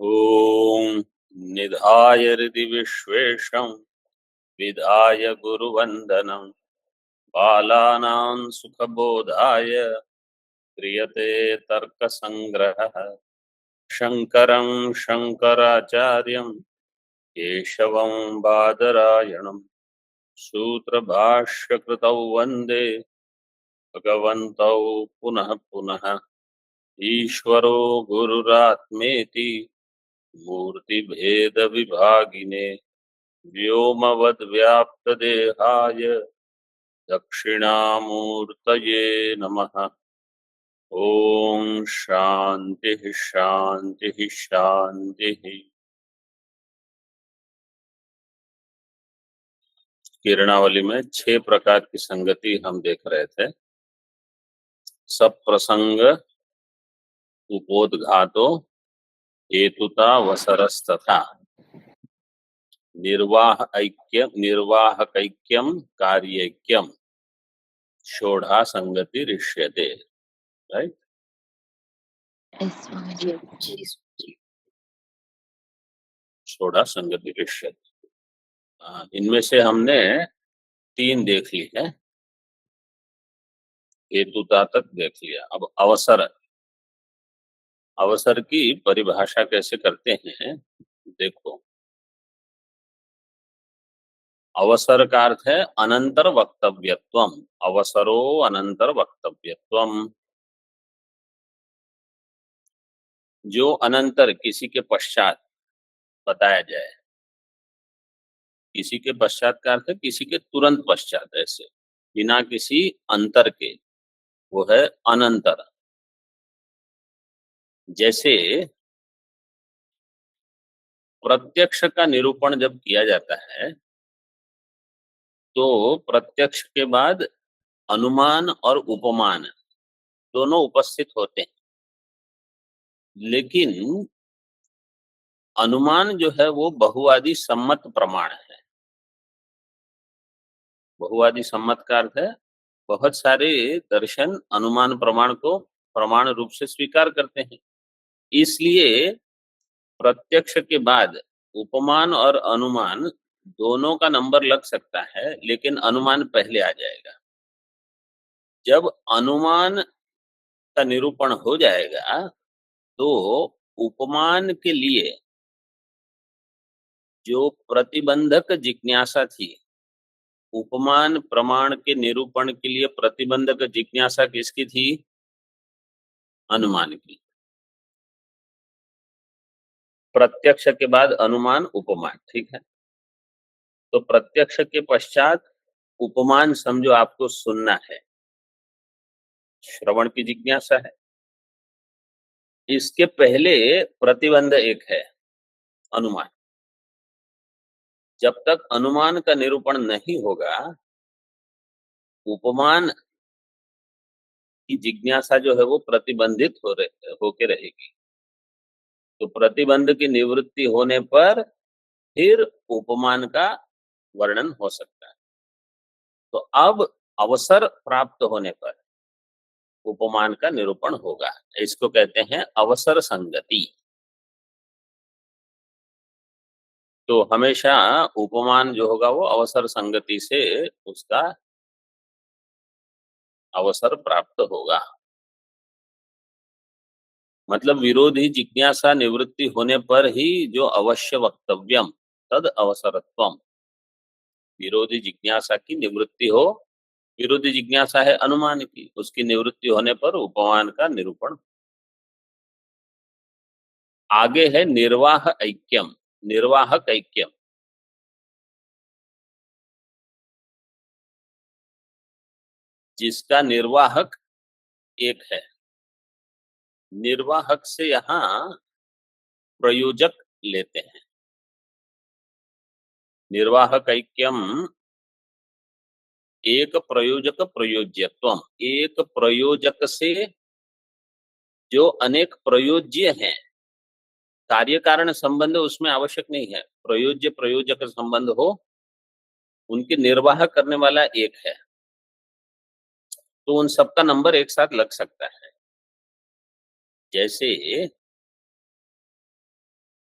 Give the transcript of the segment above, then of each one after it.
ॐ निधाय हृदि विश्वेशं विधाय गुरुवन्दनं बालानां सुखबोधाय क्रियते तर्कसङ्ग्रहः। शङ्करं शङ्कराचार्यं केशवं बादरायणं सूत्रभाष्यकृतौ वन्दे भगवन्तौ पुनः पुनः। ईश्वरो गुरुरात्मेति मूर्तिभेदविभागिने व्योमवद्व्याप्तदेहाय दक्षिणामूर्तये नमः। ओम शांति शांति शांति। किरणावली में 6 प्रकार की संगति हम देख रहे थे। सब प्रसंग उपोद्घातो हेतुता वसरस्तथा निर्वाहकैक्यम कार्यैक्यम षोढ़ा संगति ऋष्यते। राइट। षोढ़ा संगति ऋष्यते। इनमें से हमने 3 देख ली है। हेतुता तक देख लिया। अब अवसर की परिभाषा कैसे करते हैं देखो। अवसर का अर्थ है अनंतर वक्तव्यत्वम। अवसरो अनंतर वक्तव्यत्वम, जो अनंतर किसी के पश्चात बताया जाए। किसी के पश्चात का अर्थ है किसी के तुरंत पश्चात, ऐसे बिना किसी अंतर के, वो है अनंतर। जैसे प्रत्यक्ष का निरूपण जब किया जाता है तो प्रत्यक्ष के बाद अनुमान और उपमान दोनों उपस्थित होते हैं, लेकिन अनुमान जो है वो बहुवादी सम्मत प्रमाण है। बहुवादी सम्मत का अर्थ है बहुत सारे दर्शन अनुमान प्रमाण को प्रमाण रूप से स्वीकार करते हैं। इसलिए प्रत्यक्ष के बाद उपमान और अनुमान दोनों का नंबर लग सकता है, लेकिन अनुमान पहले आ जाएगा। जब अनुमान का निरूपण हो जाएगा तो उपमान के लिए जो प्रतिबंधक जिज्ञासा थी, उपमान प्रमाण के निरूपण के लिए प्रतिबंधक जिज्ञासा किसकी थी? अनुमान की। प्रत्यक्ष के बाद अनुमान उपमान, ठीक है। तो प्रत्यक्ष के पश्चात उपमान समझो आपको सुनना है, श्रवण की जिज्ञासा है। इसके पहले प्रतिबंध एक है, अनुमान। जब तक अनुमान का निरूपण नहीं होगा, उपमान की जिज्ञासा जो है वो प्रतिबंधित होके रहेगी। तो प्रतिबंध की निवृत्ति होने पर फिर उपमान का वर्णन हो सकता है। तो अब अवसर प्राप्त होने पर उपमान का निरूपण होगा। इसको कहते हैं अवसर संगति। तो हमेशा उपमान जो होगा वो अवसर संगति से उसका अवसर प्राप्त होगा। मतलब विरोधी जिज्ञासा निवृत्ति होने पर ही जो अवश्य वक्तव्यम तद अवसरत्वम, विरोधी जिज्ञासा की निवृत्ति हो। विरोधी जिज्ञासा है अनुमान की, उसकी निवृत्ति होने पर उपमान का निरूपण। आगे है निर्वाह ऐक्यम, निर्वाहक ऐक्यम। जिसका निर्वाहक एक है। निर्वाहक से यहाँ प्रयोजक लेते हैं। निर्वाहक ऐक्यम एक प्रयोजक प्रयोज्यत्वम, एक प्रयोजक से जो अनेक प्रयोज्य हैं, कार्य कारण संबंध उसमें आवश्यक नहीं है, प्रयोज्य प्रयोजक संबंध हो, उनके निर्वाह करने वाला एक है, तो उन सबका नंबर एक साथ लग सकता है। जैसे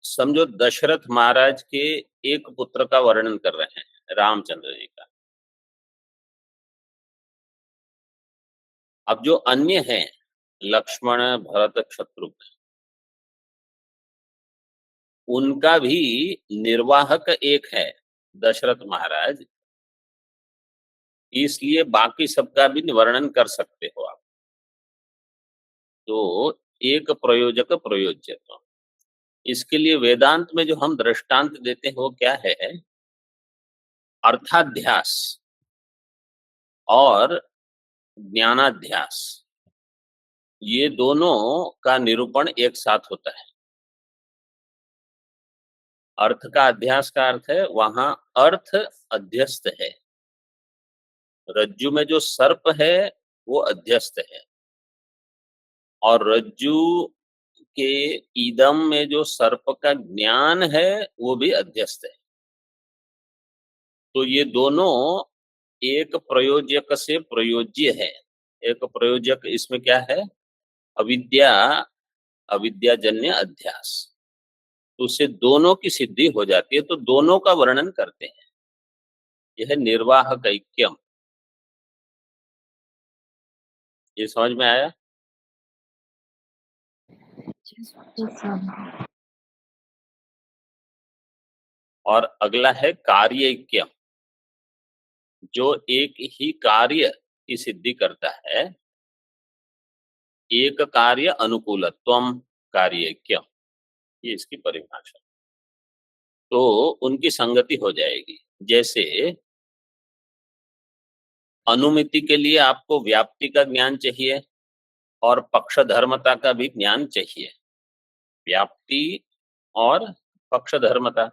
समझो दशरथ महाराज के एक पुत्र का वर्णन कर रहे हैं, रामचंद्र जी का। अब जो अन्य हैं, लक्ष्मण, भरत, शत्रुघ्न, उनका भी निर्वाहक एक है, दशरथ महाराज। इसलिए बाकी सबका भी वर्णन कर सकते हो आप। तो एक प्रयोजक प्रयोज्य, तो इसके लिए वेदांत में जो हम दृष्टांत देते हैं वो क्या है, अर्थाध्यास और ज्ञानाध्यास, ये दोनों का निरूपण एक साथ होता है। अर्थ का अध्यास का अर्थ है वहां अर्थ अध्यस्त है। रज्जु में जो सर्प है वो अध्यस्त है, और रज्जु के ईदम में जो सर्प का ज्ञान है वो भी अध्यस्त है। तो ये दोनों एक प्रयोजक से प्रयोज्य है। एक प्रयोजक इसमें क्या है, अविद्या, अविद्याजन्य अध्यास, तो उससे दोनों की सिद्धि हो जाती है, तो दोनों का वर्णन करते हैं। यह निर्वाहक ऐक्यम, ये समझ में आया। और अगला है कार्य ऐक्यम, जो एक ही कार्य की सिद्धि करता है। एक कार्य अनुकूलत्वम कार्य ऐक्यम, ये इसकी परिभाषा। तो उनकी संगति हो जाएगी। जैसे अनुमिति के लिए आपको व्याप्ति का ज्ञान चाहिए और पक्षधर्मता का भी ज्ञान चाहिए। व्याप्ति और पक्षधर्मता,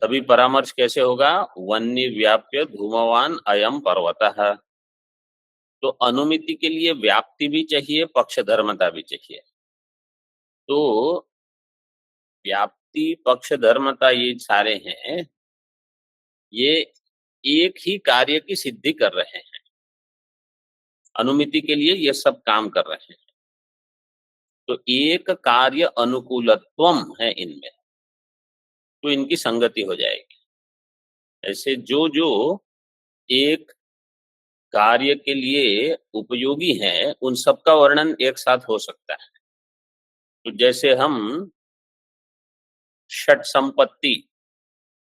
तभी परामर्श कैसे होगा, वन्य व्याप्य धूमवान अयम पर्वतः। तो अनुमिति के लिए व्याप्ति भी चाहिए, पक्षधर्मता भी चाहिए। तो व्याप्ति, पक्षधर्मता, ये सारे हैं, ये एक ही कार्य की सिद्धि कर रहे हैं। अनुमिति के लिए ये सब काम कर रहे हैं। तो एक कार्य अनुकूलत्वम है इनमें, तो इनकी संगति हो जाएगी। ऐसे जो जो एक कार्य के लिए उपयोगी हैं, उन सब का वर्णन एक साथ हो सकता है। तो जैसे हम षट संपत्ति,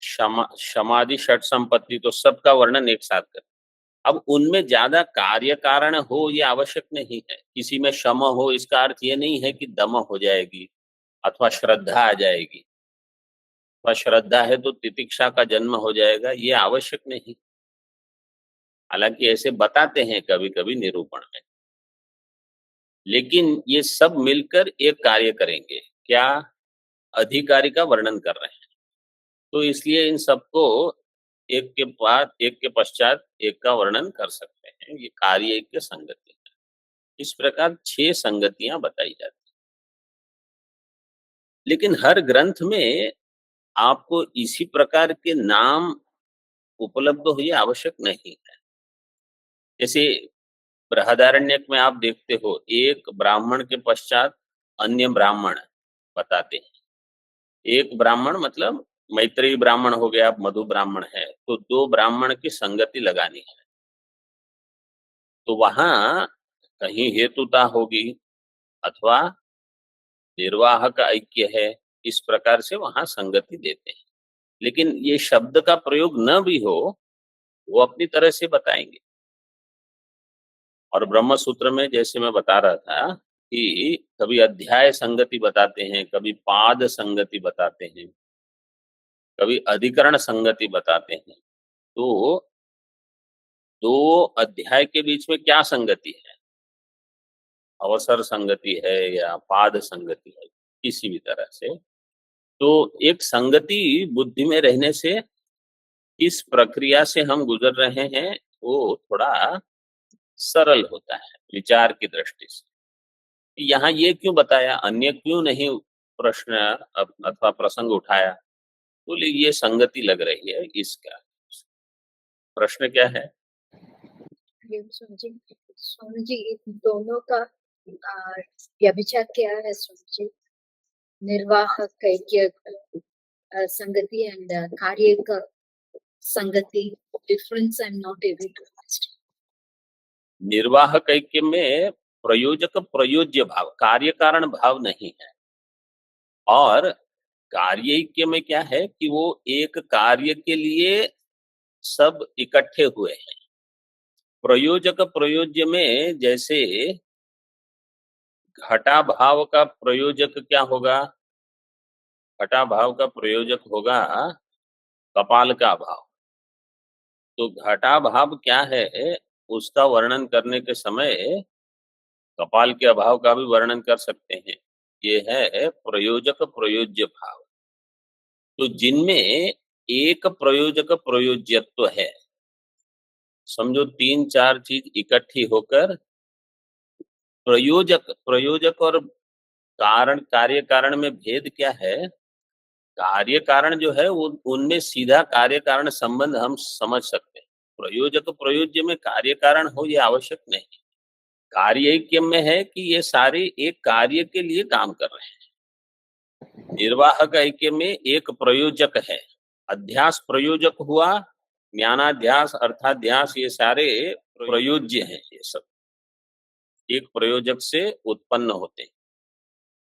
समाधि षट संपत्ति, तो सबका वर्णन एक साथ करें। अब उनमें ज्यादा कार्य कारण हो ये आवश्यक नहीं है। किसी में शम हो, इसका अर्थ ये नहीं है कि दम हो जाएगी अथवा श्रद्धा आ जाएगी, अथवा श्रद्धा है तो तितिक्षा का जन्म हो जाएगा, ये आवश्यक नहीं। हालांकि ऐसे बताते हैं कभी कभी निरूपण में, लेकिन ये सब मिलकर एक कार्य करेंगे। क्या, अधिकारी का वर्णन कर रहे हैं। तो इसलिए इन सबको एक के बाद, एक के पश्चात एक का वर्णन कर सकते हैं। ये कार्य की संगति है। इस प्रकार 6 संगतियां बताई जाती हैं। लेकिन हर ग्रंथ में आपको इसी प्रकार के नाम उपलब्ध हो ये आवश्यक नहीं है। जैसे बृहदारण्यक में आप देखते हो, एक ब्राह्मण के पश्चात अन्य ब्राह्मण बताते हैं। एक ब्राह्मण मतलब मैत्रेयी ब्राह्मण हो गया, मधु ब्राह्मण है, तो 2 ब्राह्मण की संगति लगानी है। तो वहां कहीं हेतुता होगी अथवा निर्वाहक ऐक्य है, इस प्रकार से वहां संगति देते हैं। लेकिन ये शब्द का प्रयोग न भी हो, वो अपनी तरह से बताएंगे। और ब्रह्म सूत्र में जैसे मैं बता रहा था कि कभी अध्याय संगति बताते हैं, कभी पाद संगति बताते हैं, कभी अधिकरण संगति बताते हैं। तो 2 अध्याय के बीच में क्या संगति है, अवसर संगति है या पाद संगति है, किसी भी तरह से। तो एक संगति बुद्धि में रहने से इस प्रक्रिया से हम गुजर रहे हैं वो थोड़ा सरल होता है विचार की दृष्टि से। यहाँ ये क्यों बताया, अन्य क्यों नहीं प्रश्न अथवा प्रसंग उठाया, बोले ये संगति लग रही है इसका। प्रश्न क्या है? स्वामी जी, दोनों का व्यभिचार क्या है स्वामी जी? निर्वाहकैक्य संगति and कार्यक संगति difference I'm not able to understand. निर्वाहक ऐक्य में प्रयोजक प्रयोज्य भाव, कार्य कारण भाव नहीं है। और कार्य ऐक्य में क्या है कि वो एक कार्य के लिए सब इकट्ठे हुए हैं। प्रयोजक प्रयोज्य में जैसे घटा भाव का प्रयोजक क्या होगा? घटा भाव का प्रयोजक होगा कपाल का भाव। तो घटा भाव क्या है, उसका वर्णन करने के समय कपाल के अभाव का भी वर्णन कर सकते हैं। ये है प्रयोजक प्रयोज्य भाव। तो जिनमें एक प्रयोजक प्रयोज्यत्व है, समझो 3-4 चीज इकट्ठी होकर प्रयोजक, प्रयोजक और कारण, कार्य कारण में भेद क्या है? कार्य कारण जो है वो उनमें सीधा कार्य कारण संबंध हम समझ सकते हैं। प्रयोजक प्रयोज्य में कार्य कारण हो ये आवश्यक नहीं। कार्य ऐक्य में है कि ये सारे एक कार्य के लिए काम कर रहे हैं। निर्वाहक ऐक्य में एक प्रयोजक है, अध्यास प्रयोजक हुआ, ज्ञानाध्यास अर्थाध्यास ये सारे प्रयोज्य हैं। ये सब एक प्रयोजक से उत्पन्न होते हैं।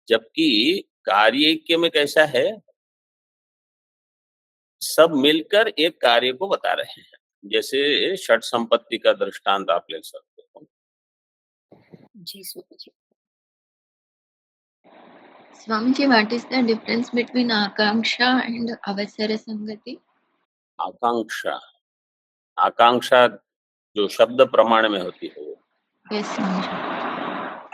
जबकि कार्य ऐक्य में कैसा है, सब मिलकर एक कार्य को बता रहे हैं। जैसे षट संपत्ति का दृष्टांत आप ले सकते हो। जी Swami ji. Swamiji, what is the difference between Akanksha and Avasara Sangati? आकांक्षा, आकांक्षा जो शब्द प्रमाण में होती है वो। Yes, Swamiji.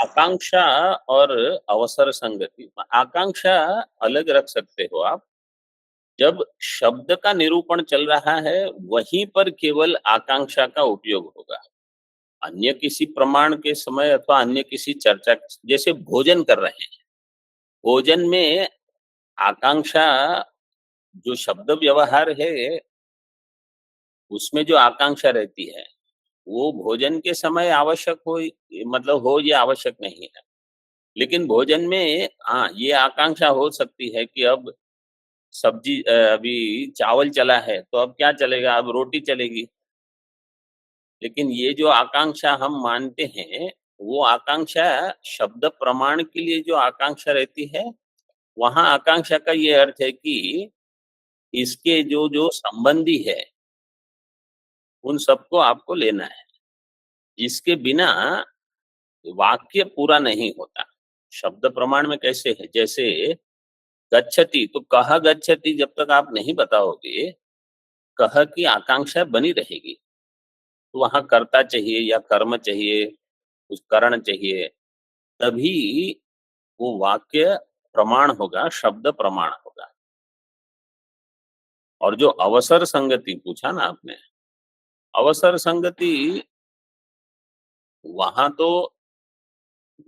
आकांक्षा और अवसर संगति, आकांक्षा अलग रख सकते हो आप। जब शब्द का निरूपण चल रहा है वहीं पर केवल आकांक्षा का उपयोग होगा। अन्य किसी प्रमाण के समय अथवा अन्य किसी चर्चा, जैसे भोजन कर रहे हैं, भोजन में आकांक्षा, जो शब्द व्यवहार है उसमें जो आकांक्षा रहती है वो भोजन के समय आवश्यक हो, मतलब हो ये आवश्यक नहीं है। लेकिन भोजन में हाँ ये आकांक्षा हो सकती है कि अब सब्जी, अभी चावल चला है तो अब क्या चलेगा, अब रोटी चलेगी। लेकिन ये जो आकांक्षा हम मानते हैं वो आकांक्षा शब्द प्रमाण के लिए जो आकांक्षा रहती है, वहां आकांक्षा का ये अर्थ है कि इसके जो जो संबंधी है उन सबको आपको लेना है। इसके बिना वाक्य पूरा नहीं होता। शब्द प्रमाण में कैसे है, जैसे गच्छति, तो कह गच्छति जब तक आप नहीं बताओगे, कह की आकांक्षा बनी रहेगी। तो वहां कर्ता चाहिए या कर्म चाहिए, कुछ करण चाहिए, तभी वो वाक्य प्रमाण होगा, शब्द प्रमाण होगा। और जो अवसर संगति पूछा ना आपने, अवसर संगति, वहां तो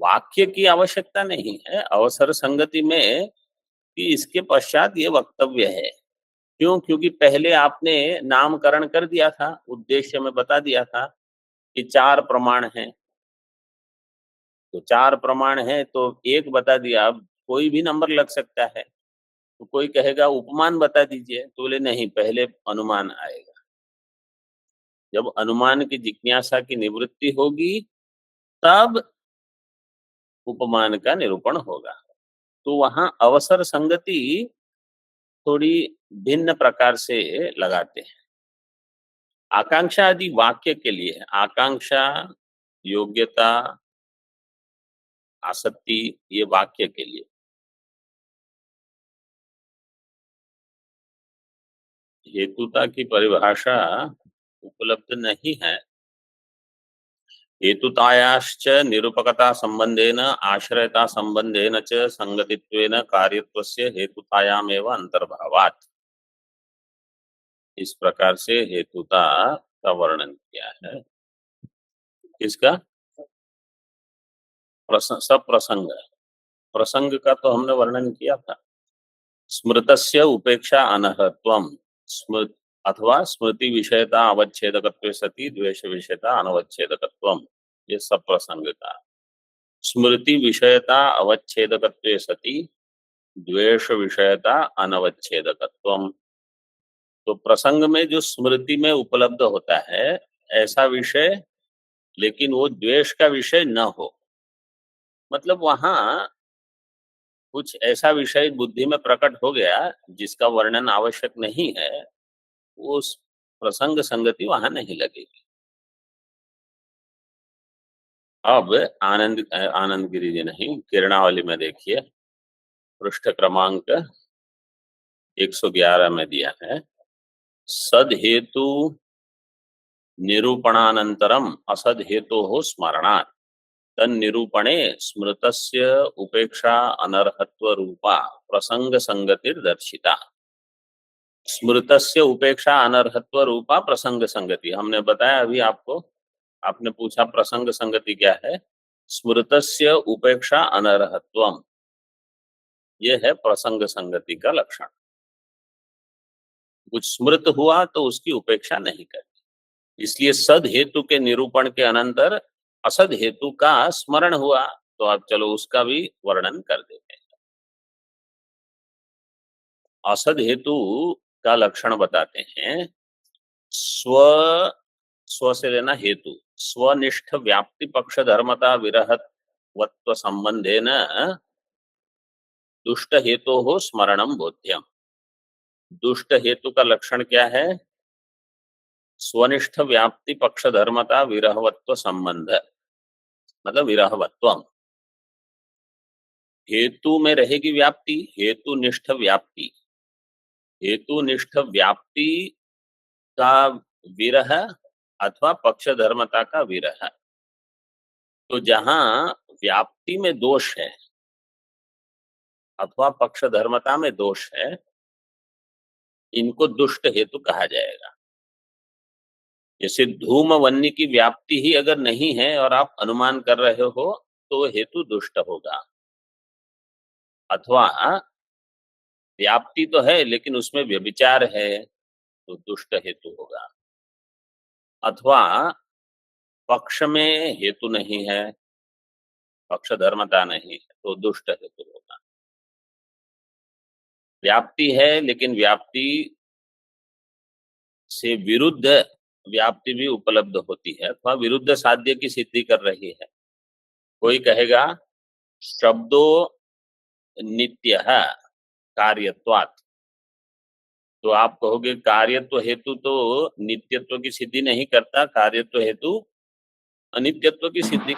वाक्य की आवश्यकता नहीं है। अवसर संगति में कि इसके पश्चात ये वक्तव्य है। क्यों? क्योंकि पहले आपने नामकरण कर दिया था, उद्देश्य में बता दिया था कि 4 प्रमाण हैं। तो 4 प्रमाण हैं तो एक बता दिया, अब कोई भी नंबर लग सकता है। तो कोई कहेगा उपमान बता दीजिए, तो बोले नहीं, पहले अनुमान आएगा। जब अनुमान की जिज्ञासा की निवृत्ति होगी तब उपमान का निरूपण होगा। तो वहां अवसर संगति थोड़ी भिन्न प्रकार से लगाते हैं। आकांक्षा आदि वाक्य के लिए है। आकांक्षा, योग्यता, आसक्ति, ये वाक्य के लिए। हेतुता की परिभाषा उपलब्ध नहीं है। हेतुतायाश्च निरूपकता संबंधेन आश्रयता संबंधेन च संगतित्वेन कार्यत्वस्य हेतुतायामेव अंतर्भावात्, इस प्रकार से हेतुता का वर्णन किया है। किसका? सप्रसंग, प्रसंग का तो हमने वर्णन किया था। स्मृतस्य उपेक्षा अनर्हत्वम, स्मृत अथवा स्मृति विषयता अवच्छेदकत्वे सति द्वेष विषयता अनवच्छेदकत्वम, ये सब प्रसंग का। स्मृति विषयता अवच्छेदकत्वे सति द्वेष विषयता अनवच्छेदकत्वम। तो प्रसंग में जो स्मृति में उपलब्ध होता है ऐसा विषय, लेकिन वो द्वेष का विषय न हो, मतलब वहां कुछ ऐसा विषय बुद्धि में प्रकट हो गया जिसका वर्णन आवश्यक नहीं है, उस प्रसंग संगति वहां नहीं लगेगी। अब आनंद गिरी जी नहीं, किरणावली में देखिए, पृष्ठ क्रमांक 111 में दिया है, सद हेतु निरूपणानंतरम असद हेतु हो स्मरणात् तन निरूपणे स्मृतस्य उपेक्षा अनर्हत्व रूपा प्रसंग संगतिर दर्शिता। स्मृतस्य उपेक्षा अनर्हत्व रूपा प्रसंग संगति, हमने बताया अभी आपको, आपने पूछा प्रसंग संगति क्या है, स्मृतस्य उपेक्षा अनर्हत्वम, यह है प्रसंग संगति का लक्षण। कुछ स्मृत हुआ तो उसकी उपेक्षा नहीं करनी, इसलिए सद हेतु के निरूपण के अनंतर असद हेतु का स्मरण हुआ तो आप चलो उसका भी वर्णन कर देते हैं। असद हेतु का लक्षण बताते हैं, स्व से लेना हेतु, स्वनिष्ठ व्याप्ति पक्ष धर्मता विरहत्व संबंधे न दुष्ट हेतु हो स्मरणम बोध्यम। दुष्ट हेतु का लक्षण क्या है, स्वनिष्ठ व्याप्ति पक्ष धर्मता विरहवत्व संबंध, मतलब विरहवत्वम। हेतु में रहेगी व्याप्ति, हेतु निष्ठ व्याप्ति, हेतु निष्ठ व्याप्ति का विरह अथवा पक्ष धर्मता का विरह। तो जहां व्याप्ति में दोष है अथवा पक्ष धर्मता में दोष है, इनको दुष्ट हेतु कहा जाएगा। जैसे धूम वन्य की व्याप्ति ही अगर नहीं है और आप अनुमान कर रहे हो तो हेतु दुष्ट होगा, अथवा व्याप्ति तो है लेकिन उसमें व्यभिचार है तो दुष्ट हेतु होगा, अथवा पक्ष में हेतु नहीं है, पक्ष धर्मता नहीं है तो दुष्ट हेतु होगा। व्याप्ति है लेकिन व्याप्ति से विरुद्ध व्याप्ति भी उपलब्ध होती है अथवा विरुद्ध साध्य की सिद्धि कर रही है। कोई कहेगा शब्दो नित्य कार्यत्वात्, तो आप कहोगे कार्यत्व हेतु तो नित्यत्व की सिद्धि नहीं करता, कार्यत्व हेतु अनित्यत्व की सिद्धि।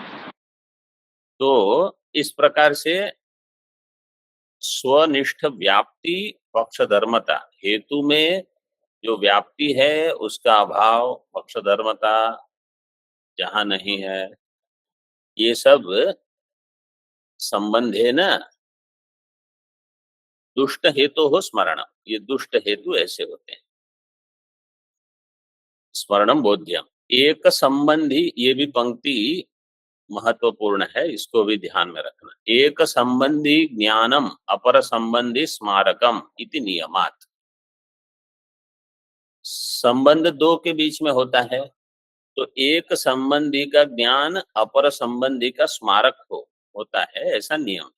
तो इस प्रकार से स्वनिष्ठ व्याप्ति पक्ष धर्मता, हेतु में जो व्याप्ति है उसका अभाव, पक्ष धर्मता जहां नहीं है, ये सब संबंध है ना दुष्ट हेतु हो स्मरण, ये दुष्ट हेतु ऐसे होते हैं। स्मरणम बोध्यम, एक संबंधी, ये भी पंक्ति महत्वपूर्ण है, इसको भी ध्यान में रखना। एक संबंधी ज्ञानम अपर संबंधी स्मारकम इति नियमात। संबंध दो के बीच में होता है तो एक संबंधी का ज्ञान अपर संबंधी का स्मारक होता है, ऐसा नियम है।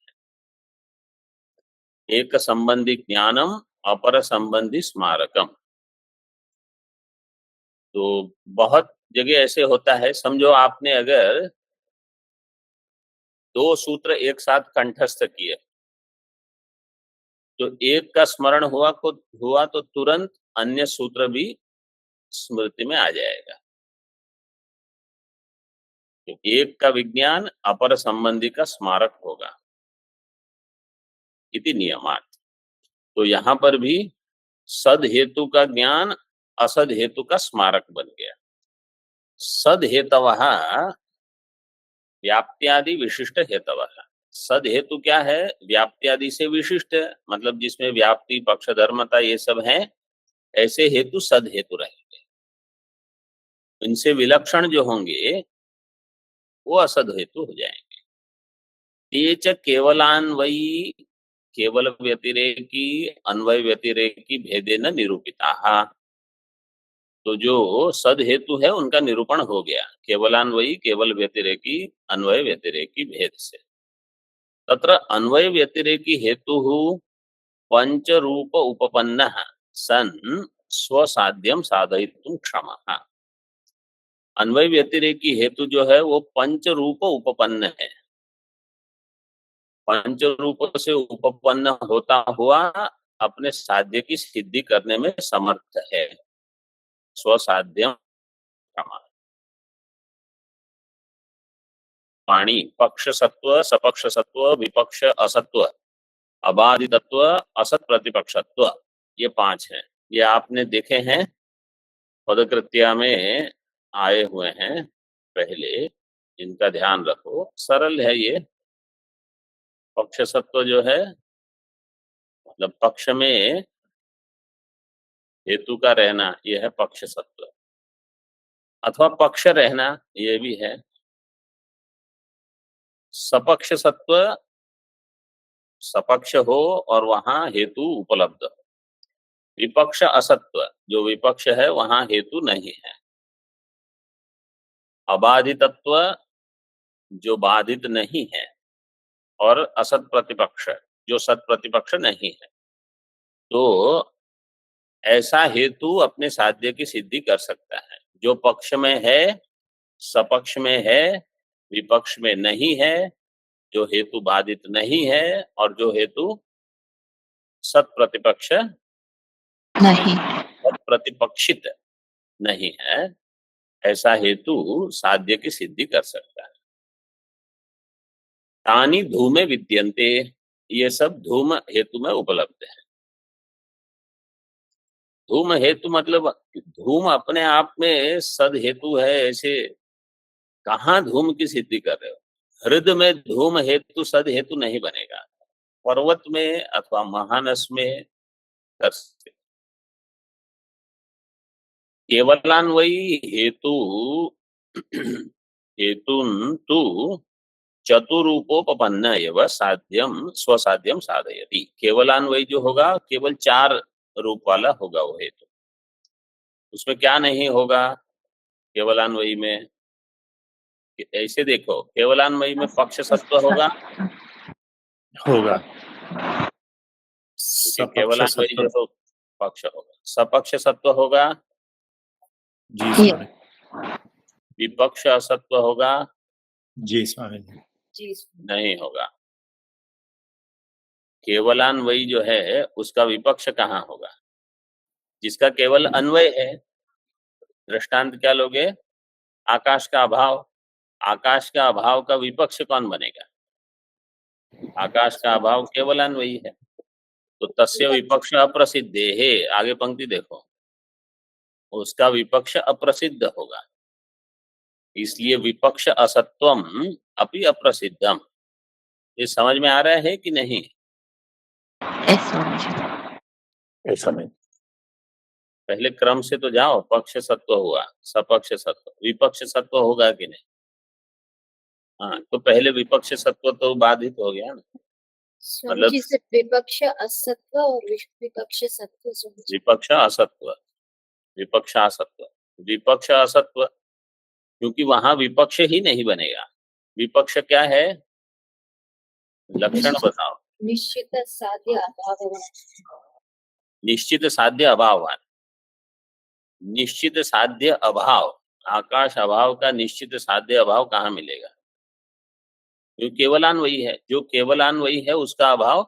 एक संबंधी ज्ञानम अपर संबंधी स्मारकम। तो बहुत जगह ऐसे होता है, समझो आपने अगर दो सूत्र एक साथ कंठस्थ किए तो एक का स्मरण हुआ तो तुरंत अन्य सूत्र भी स्मृति में आ जाएगा। तो एक का विज्ञान अपर संबंधी का स्मारक होगा इति नियमात। तो यहां पर भी सद हेतु का ज्ञान असद हेतु का स्मारक बन गया। सद हेतवः व्याप्त्यादि विशिष्ट हेतवः। सद हेतु क्या है, व्याप्त्यादि से विशिष्ट, मतलब जिसमें व्याप्ति पक्ष धर्मता ये सब है, ऐसे हेतु सद हेतु रहेंगे। इनसे विलक्षण जो होंगे वो असद हेतु हो जाएंगे। तेच केवलान्वयी, केवल व्यतिरेकी अन्वय व्यतिरेकी भेदेन निरूपिता। तो जो सद हेतु है उनका निरूपण हो गया केवलान्वयी केवल व्यतिरेकी अन्वय व्यतिरेकी भेद से। तत्र अन्वय व्यतिरेकी हेतु पंचरूप उपपन्नः सन् स्वसाध्यम साधयितुं क्षमः। अन्वय व्यतिरेकी हेतु जो है वो पंच रूप उपपन्न है, पंच रूप से उपपन्न होता हुआ अपने साध्य की सिद्धि करने में समर्थ है। स्वसाध्यम क्षमा। पाणी पक्ष सत्व, सपक्ष सत्व, विपक्ष असत्व, अबाधितत्व, असत प्रतिपक्षत्व, ये 5 हैं। ये आपने देखे हैं, पदकृत्या में आए हुए हैं पहले, इनका ध्यान रखो। सरल है ये। पक्ष सत्व जो है मतलब पक्ष में हेतु का रहना, यह है पक्ष सत्व, अथवा पक्ष रहना, यह भी है। सपक्ष सत्व, सपक्ष हो और वहां हेतु उपलब्ध हो। विपक्ष असत्व, जो विपक्ष है वहां हेतु नहीं है। अबाधितत्व, जो बाधित नहीं है। और असत प्रतिपक्ष, जो सत प्रतिपक्ष नहीं है। तो ऐसा हेतु अपने साध्य की सिद्धि कर सकता है, जो पक्ष में है, सपक्ष में है, विपक्ष में नहीं है, जो हेतु बाधित नहीं है, और जो हेतु सत प्रतिपक्ष नहीं, सत प्रतिपक्षित नहीं है, ऐसा हेतु साध्य की सिद्धि कर सकता है। तानि धूमे विद्यन्ते, ये सब धूम हेतु में उपलब्ध है। धूम हेतु मतलब धूम अपने आप में सद हेतु है, ऐसे कहाँ धूम की सिद्धि कर रहे हो? हृदय में धूम हेतु सद हेतु नहीं बनेगा, पर्वत में अथवा महानस में कर सकते। केवलान्वयी हेतु हेतुन तु चतुरूपोपन्न एवं साध्यम स्वसाध्यम साधयति। केवलान्वयी जो होगा केवल 4 रूप वाला होगा वो हेतु। उसमें क्या नहीं होगा केवलान्वयी में? ऐसे देखो, केवलान्वयी में पक्ष सत्व होगा, क्योंकि केवलान्वयी जो हो पक्ष होगा। सपक्ष सत्व होगा, जी स्वामी विपक्ष असत्व होगा, जी स्वामी जी नहीं होगा। केवलान्वयी जो है उसका विपक्ष कहाँ होगा? जिसका केवल अन्वय है। दृष्टांत क्या लोगे? आकाश का अभाव। आकाश का अभाव का विपक्ष कौन बनेगा? आकाश का अभाव केवलान्वयी है, तो तस्य विपक्ष अप्रसिद्ध है। आगे पंक्ति देखो, उसका विपक्ष अप्रसिद्ध होगा, इसलिए विपक्ष असत्वम अपि अप्रसिद्धम। ये समझ में आ रहा है कि नहीं? ऐसा नहीं। पहले क्रम से तो जाओ। पक्ष सत्व हुआ, सपक्ष सत्व, विपक्ष सत्व होगा कि नहीं? हाँ, तो पहले विपक्ष सत्व तो बाधित हो गया ना। स्वामी जी से विपक्ष असत्व और विपक्ष सत्व। विपक्ष असत्व, विपक्ष असत्व, विपक्ष असत्व, क्योंकि वहां विपक्ष ही नहीं बनेगा। विपक्ष क्या है? लक्षण बताओ। निश्चित साध्य अभाव। निश्चित साध्य अभाववान। निश्चित साध्य अभाव, आकाश अभाव का निश्चित साध्य अभाव कहाँ मिलेगा? जो केवलान्वयी है, जो केवलान्वयी है उसका अभाव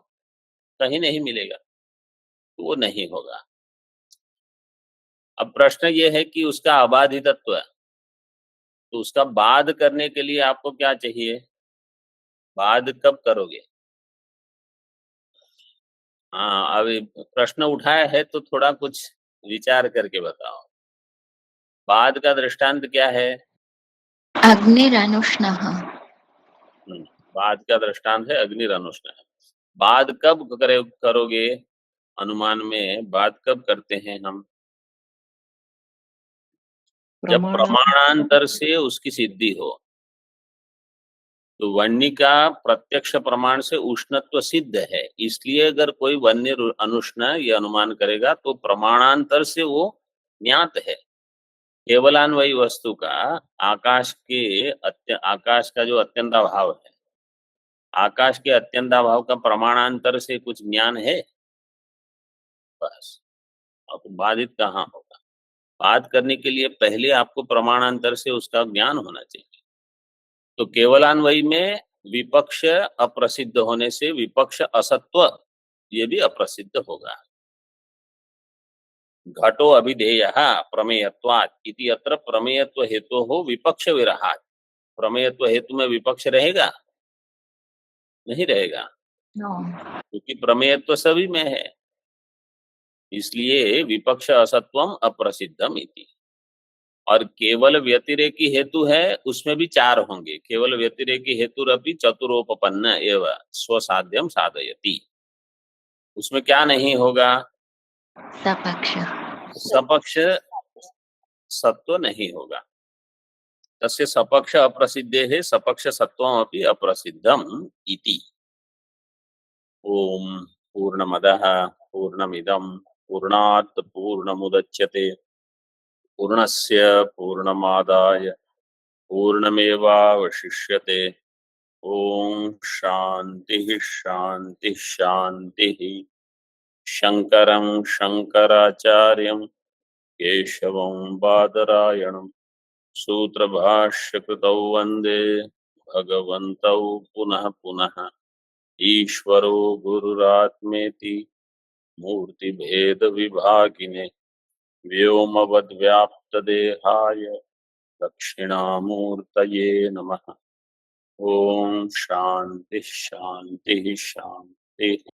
कहीं नहीं मिलेगा, तो वो नहीं होगा। अब प्रश्न ये है कि उसका अबाधितत्व, तो उसका बाध करने के लिए आपको क्या चाहिए? बाध कब करोगे? हाँ, अभी प्रश्न उठाया है तो थोड़ा कुछ विचार करके बताओ। बाध का दृष्टांत क्या है? अग्निरनुष्णः। बाध का दृष्टांत है अग्निरनुष्ण। बाध कब करोगे? अनुमान में बाध कब करते हैं हम? जब प्रमाणांतर से उसकी सिद्धि हो। तो वन्य का प्रत्यक्ष प्रमाण से उष्णत्व सिद्ध है, इसलिए अगर कोई वन्य अनुष्ण ये अनुमान करेगा तो प्रमाणांतर से वो ज्ञात है। केवलान्वयी वस्तु का आकाश का जो अत्यंताभाव है, आकाश के अत्यंताभाव का प्रमाणांतर से कुछ ज्ञान है? बस, अब बाधित कहाँ होगा। बात करने के लिए पहले आपको प्रमाणांतर से उसका ज्ञान होना चाहिए। तो केवलान्वयी में विपक्ष अप्रसिद्ध होने से विपक्ष असत्व ये भी अप्रसिद्ध होगा। घटो अभिधेयः प्रमेयत्वात् इति अत्र प्रमेयत्व हेतोः विपक्ष विरहात्। प्रमेयत्व हेतु में विपक्ष रहेगा? नहीं रहेगा, No. क्योंकि प्रमेयत्व सभी में है, इसलिए विपक्ष असत्वम अप्रसिद्धम इति। और केवल व्यतिरेकी हेतु है, उसमें भी चार होंगे। केवल व्यतिरेकी हेतुरपि चतुरोपपन्न एव स्वसाध्यम साधयति। उसमें क्या नहीं होगा? सपक्ष. सपक्ष सत्व नहीं होगा। तस्य सपक्ष अप्रसिद्धेः सपक्ष सत्वमपि अप्रसिद्धम इति। ओम पूर्णमदः पूर्णमिदं पूर्णात् पूर्णमुदच्यते पूर्णस्य पूर्णमादाय पूर्णमेवावशिष्यते। ओम शांति शांति शांति। शंकरं शंकराचार्यं केशवं बादरायणं सूत्रभाष्यकृतौ वन्दे भगवन्तौ पुनः पुनः। ईश्वरो गुरुरात्मेति मूर्तिभेद विभागिने व्योमवद्व्याप्तदेहाय दक्षिणामूर्तये नमः। ओम शांति शांति शांति।